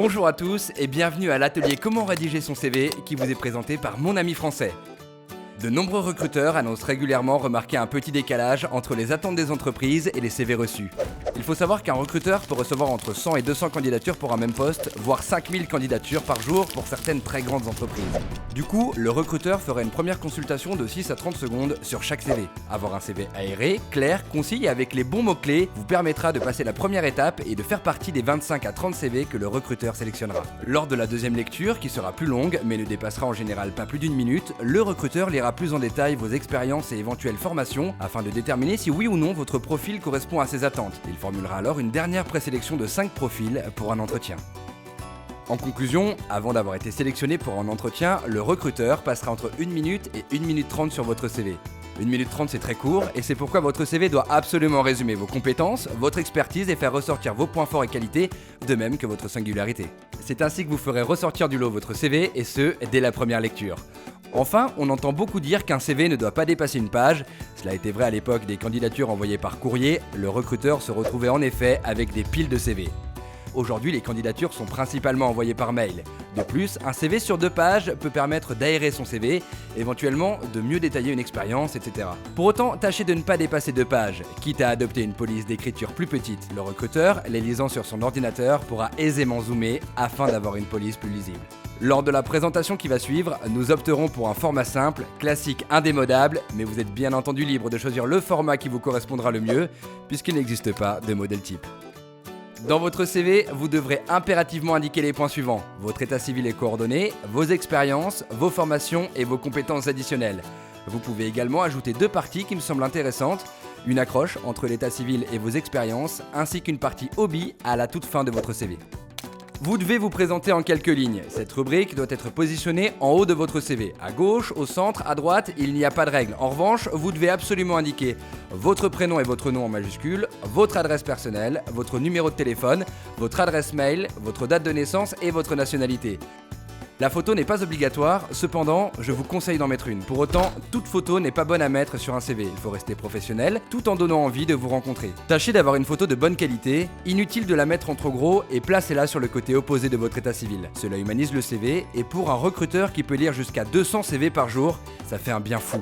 Bonjour à tous et bienvenue à l'atelier Comment rédiger son CV qui vous est présenté par Mon Ami Français. De nombreux recruteurs annoncent régulièrement remarquer un petit décalage entre les attentes des entreprises et les CV reçus. Il faut savoir qu'un recruteur peut recevoir entre 100 et 200 candidatures pour un même poste, voire 5000 candidatures par jour pour certaines très grandes entreprises. Du coup, le recruteur ferait une première consultation de 6 à 30 secondes sur chaque CV. Avoir un CV aéré, clair, concis et avec les bons mots-clés vous permettra de passer la première étape et de faire partie des 25 à 30 CV que le recruteur sélectionnera. Lors de la deuxième lecture, qui sera plus longue mais ne dépassera en général pas plus d'une minute, le recruteur lira plus en détail vos expériences et éventuelles formations afin de déterminer si oui ou non votre profil correspond à ses attentes. Il formulera alors une dernière présélection de 5 profils pour un entretien. En conclusion, avant d'avoir été sélectionné pour un entretien, le recruteur passera entre 1 minute et 1 minute 30 sur votre CV. 1 minute 30 c'est très court et c'est pourquoi votre CV doit absolument résumer vos compétences, votre expertise et faire ressortir vos points forts et qualités, de même que votre singularité. C'est ainsi que vous ferez ressortir du lot votre CV et ce, dès la première lecture. Enfin, on entend beaucoup dire qu'un CV ne doit pas dépasser une page. Cela était vrai à l'époque des candidatures envoyées par courrier, le recruteur se retrouvait en effet avec des piles de CV. Aujourd'hui, les candidatures sont principalement envoyées par mail. De plus, un CV sur 2 pages peut permettre d'aérer son CV, éventuellement de mieux détailler une expérience, etc. Pour autant, tâchez de ne pas dépasser 2 pages. Quitte à adopter une police d'écriture plus petite, le recruteur, les lisant sur son ordinateur, pourra aisément zoomer afin d'avoir une police plus lisible. Lors de la présentation qui va suivre, nous opterons pour un format simple, classique, indémodable, mais vous êtes bien entendu libre de choisir le format qui vous correspondra le mieux, puisqu'il n'existe pas de modèle type. Dans votre CV, vous devrez impérativement indiquer les points suivants: votre état civil et coordonnées, vos expériences, vos formations et vos compétences additionnelles. Vous pouvez également ajouter 2 parties qui me semblent intéressantes, une accroche entre l'état civil et vos expériences, ainsi qu'une partie hobby à la toute fin de votre CV. Vous devez vous présenter en quelques lignes. Cette rubrique doit être positionnée en haut de votre CV. À gauche, au centre, à droite, il n'y a pas de règle. En revanche, vous devez absolument indiquer votre prénom et votre nom en majuscule, votre adresse personnelle, votre numéro de téléphone, votre adresse mail, votre date de naissance et votre nationalité. La photo n'est pas obligatoire, cependant, je vous conseille d'en mettre une. Pour autant, toute photo n'est pas bonne à mettre sur un CV. Il faut rester professionnel, tout en donnant envie de vous rencontrer. Tâchez d'avoir une photo de bonne qualité, inutile de la mettre en trop gros et placez-la sur le côté opposé de votre état civil. Cela humanise le CV et pour un recruteur qui peut lire jusqu'à 200 CV par jour, ça fait un bien fou.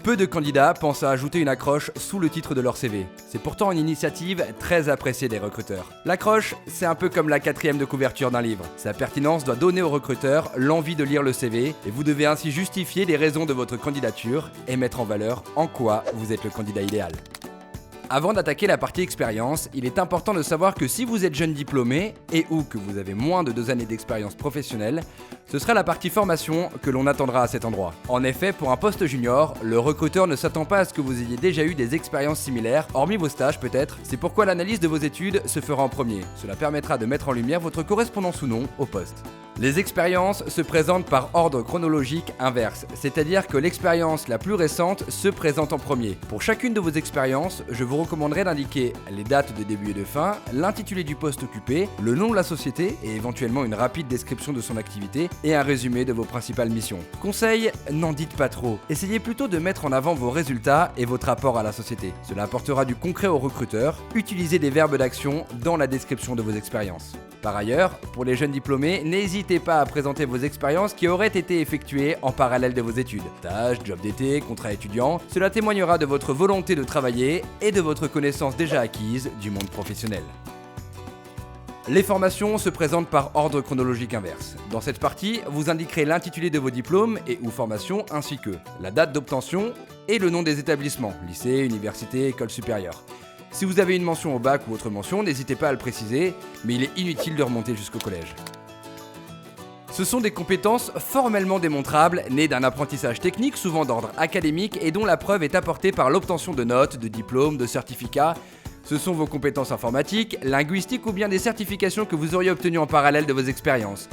Peu de candidats pensent à ajouter une accroche sous le titre de leur CV. C'est pourtant une initiative très appréciée des recruteurs. L'accroche, c'est un peu comme la 4e de couverture d'un livre. Sa pertinence doit donner au recruteur l'envie de lire le CV et vous devez ainsi justifier les raisons de votre candidature et mettre en valeur en quoi vous êtes le candidat idéal. Avant d'attaquer la partie expérience, il est important de savoir que si vous êtes jeune diplômé et ou que vous avez moins de 2 années d'expérience professionnelle, ce sera la partie formation que l'on attendra à cet endroit. En effet, pour un poste junior, le recruteur ne s'attend pas à ce que vous ayez déjà eu des expériences similaires, hormis vos stages peut-être. C'est pourquoi l'analyse de vos études se fera en premier. Cela permettra de mettre en lumière votre correspondance ou non au poste. Les expériences se présentent par ordre chronologique inverse, c'est-à-dire que l'expérience la plus récente se présente en premier. Pour chacune de vos expériences, je vous recommanderais d'indiquer les dates de début et de fin, l'intitulé du poste occupé, le nom de la société et éventuellement une rapide description de son activité et un résumé de vos principales missions. Conseil, n'en dites pas trop. Essayez plutôt de mettre en avant vos résultats et votre apport à la société. Cela apportera du concret aux recruteurs. Utilisez des verbes d'action dans la description de vos expériences. Par ailleurs, pour les jeunes diplômés, n'hésitez pas à présenter vos expériences qui auraient été effectuées en parallèle de vos études. Stages, job d'été, contrat étudiant, cela témoignera de votre volonté de travailler et de votre connaissance déjà acquise du monde professionnel. Les formations se présentent par ordre chronologique inverse. Dans cette partie, vous indiquerez l'intitulé de vos diplômes et ou formations ainsi que la date d'obtention et le nom des établissements, lycée, université, école supérieure. Si vous avez une mention au bac ou autre mention, n'hésitez pas à le préciser, mais il est inutile de remonter jusqu'au collège. Ce sont des compétences formellement démontrables, nées d'un apprentissage technique souvent d'ordre académique et dont la preuve est apportée par l'obtention de notes, de diplômes, de certificats. Ce sont vos compétences informatiques, linguistiques ou bien des certifications que vous auriez obtenues en parallèle de vos expériences.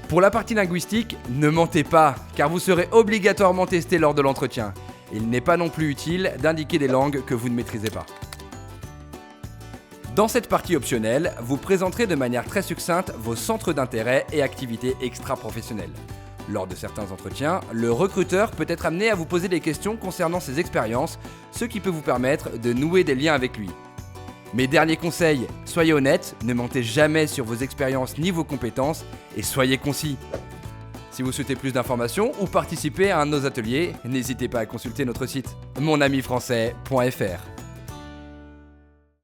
Pour la partie linguistique, ne mentez pas, car vous serez obligatoirement testé lors de l'entretien. Il n'est pas non plus utile d'indiquer des langues que vous ne maîtrisez pas. Dans cette partie optionnelle, vous présenterez de manière très succincte vos centres d'intérêt et activités extra-professionnelles. Lors de certains entretiens, le recruteur peut être amené à vous poser des questions concernant ses expériences, ce qui peut vous permettre de nouer des liens avec lui. Mes derniers conseils, soyez honnête, ne mentez jamais sur vos expériences ni vos compétences et soyez concis. Si vous souhaitez plus d'informations ou participer à un de nos ateliers, n'hésitez pas à consulter notre site monamifrançais.fr.